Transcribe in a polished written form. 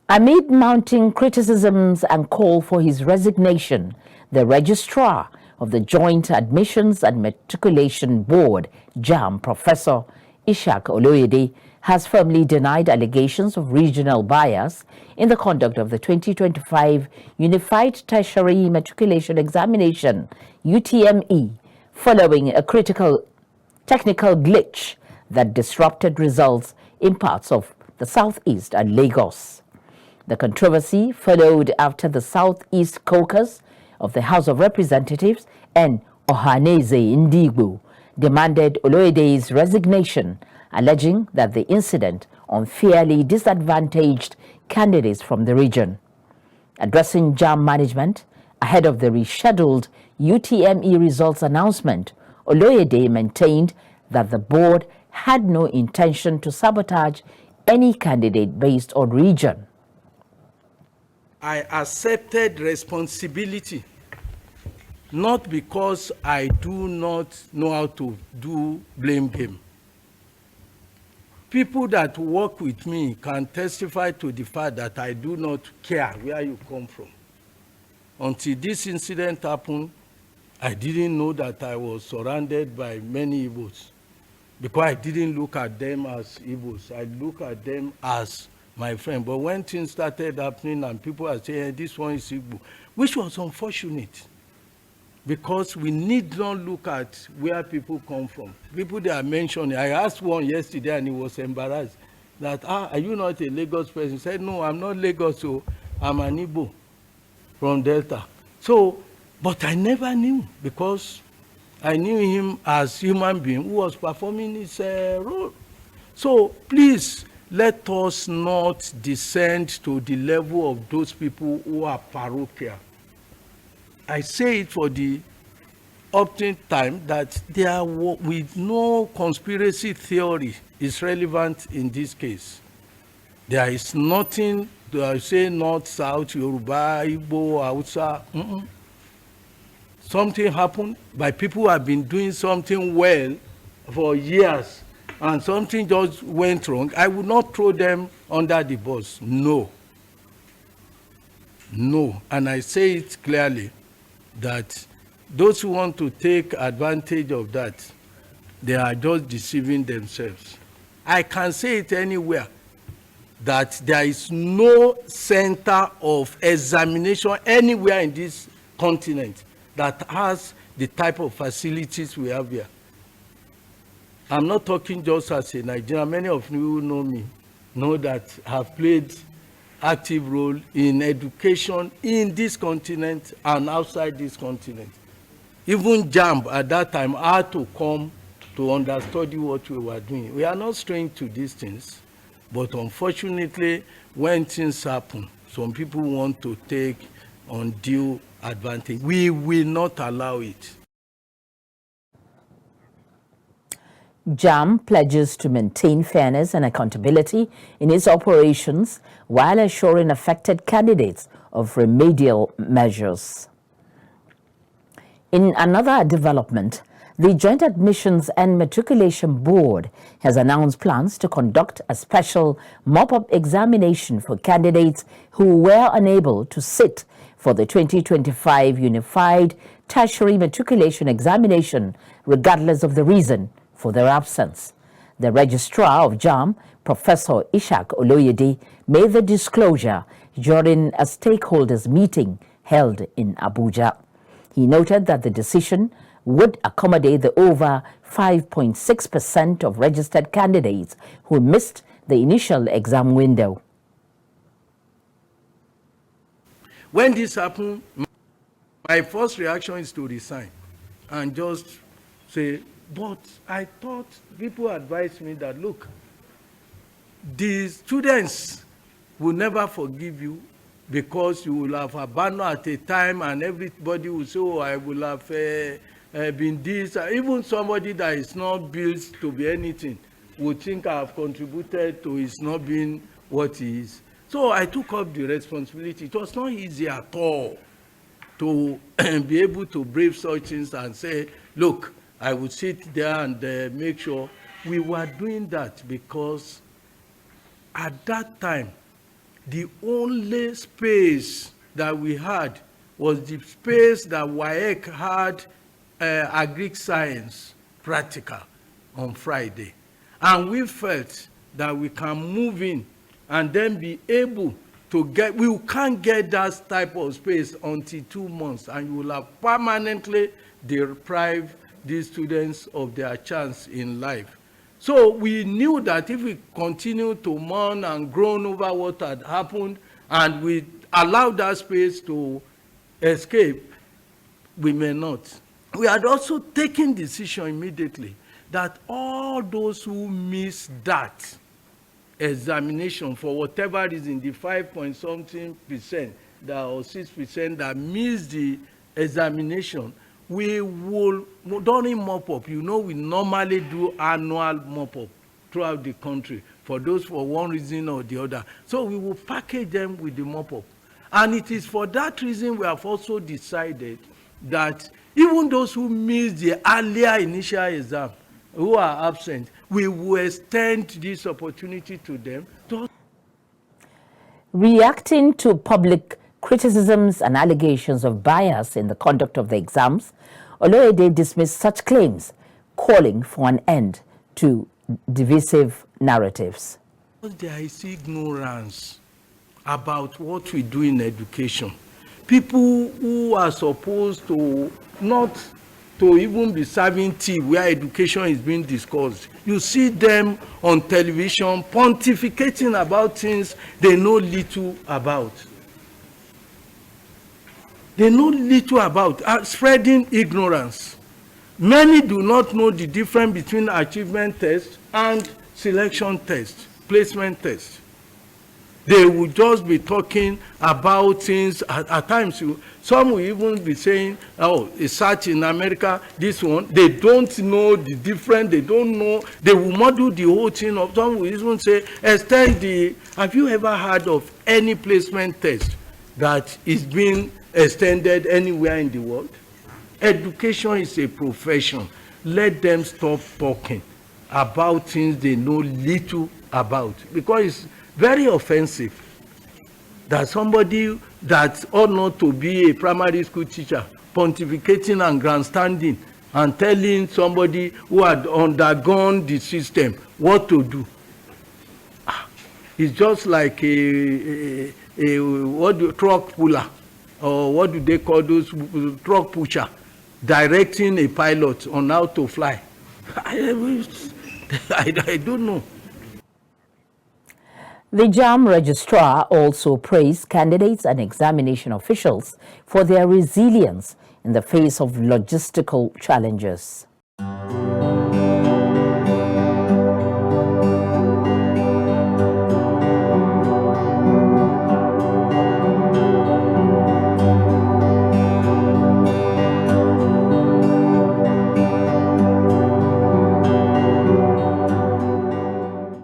Amid mounting criticisms and call for his resignation, the Registrar of the Joint Admissions and Matriculation Board, JAMB, Professor Ishaq Oloyede, has firmly denied allegations of regional bias in the conduct of the 2025 Unified Tertiary Matriculation Examination, UTME, following a critical technical glitch that disrupted results in parts of the Southeast and Lagos. The controversy followed after the Southeast Caucus of the House of Representatives and Ohaneze Ndigbo demanded Oloyede's resignation, alleging that the incident unfairly disadvantaged candidates from the region. Addressing JAMB management ahead of the rescheduled UTME results announcement, Oloyede maintained that the board had no intention to sabotage any candidate based on region. I accepted responsibility, not because I do not know how to do blame game. People that work with me can testify to the fact that I do not care where you come from. Until this incident happened, I didn't know that I was surrounded by many Igbos, because I didn't look at them as Igbos. I look at them as my friend. But when things started happening and people are saying, hey, this one is Igbo, which was unfortunate, because we need not look at where people come from. People they are mentioning, I asked one yesterday and he was embarrassed that, are you not a Lagos person? He said, no, I'm not Lagos, so I'm an Igbo from Delta. So, but I never knew, because I knew him as a human being who was performing his role. So please, let us not descend to the level of those people who are parochial. I say it for the often time that they are with no conspiracy theory is relevant in this case. There is nothing to say north, south, Yoruba, Igbo, Hausa. Something happened by people who have been doing something well for years, and something just went wrong. I would not throw them under the bus. No. No. And I say it clearly that those who want to take advantage of that, they are just deceiving themselves. I can say it anywhere that there is no center of examination anywhere in this continent that has the type of facilities we have here. I'm not talking just as a Nigerian. Many of you who know me know that have played active role in education in this continent and outside this continent. Even JAMB at that time had to come to understudy what we were doing. We are not strange to these things, but unfortunately, when things happen, some people want to take undue advantage. We will not allow it. JAMB pledges to maintain fairness and accountability in its operations while assuring affected candidates of remedial measures. In another development, the Joint Admissions and Matriculation Board has announced plans to conduct a special mop-up examination for candidates who were unable to sit for the 2025 Unified Tertiary Matriculation Examination, regardless of the reason for their absence. The Registrar of JAMB, Professor Ishaq Oloyede, made the disclosure during a stakeholders meeting held in Abuja. He noted that the decision would accommodate the over 5.6% of registered candidates who missed the initial exam window. When this happened, my first reaction is to resign and just say, but I thought people advised me that, look, the students will never forgive you because you will have abandoned at a time and everybody will say, oh, I will have been this. Even somebody that is not built to be anything would think I have contributed to his not being what he is. So I took up the responsibility. It was not easy at all to be able to brave such things and say, look, I would sit there and make sure. We were doing that because at that time, the only space that we had was the space that WAEC had agric science practical on Friday. And we felt that we can move in and then be able to get, we can't get that type of space until 2 months, and you will have permanently deprived these students of their chance in life. So we knew that if we continue to mourn and groan over what had happened and we allow that space to escape, we may not. We had also taken decision immediately that all those who miss that examination for whatever reason, the 5-point-something% that or 6% that miss the examination, we will, during Mop-Up, you know, we normally do annual Mop-Up throughout the country for those for one reason or the other. So we will package them with the Mop-Up. And it is for that reason we have also decided that even those who missed the earlier initial exam, who are absent, we will extend this opportunity to them. Reacting to public criticisms and allegations of bias in the conduct of the exams, Oloyede dismissed such claims, calling for an end to divisive narratives. There is ignorance about what we do in education. People who are supposed to not to even be serving tea where education is being discussed, you see them on television pontificating about things they know little about. They know little about, spreading ignorance. Many do not know the difference between achievement test and selection test, placement test. They will just be talking about things at times. Some will even be saying, oh, a search in America, this one. They don't know the difference. They don't know. They will model the whole thing up. Some will even say, extend the, have you ever heard of any placement test that is being extended anywhere in the world? Education is a profession. Let them stop talking about things they know little about, because it's very offensive that somebody that ought not to be a primary school teacher pontificating and grandstanding and telling somebody who had undergone the system what to do. It's just like a truck puller, or what do they call those, truck pusher, directing a pilot on how to fly. I don't know. The JAMB registrar also praised candidates and examination officials for their resilience in the face of logistical challenges.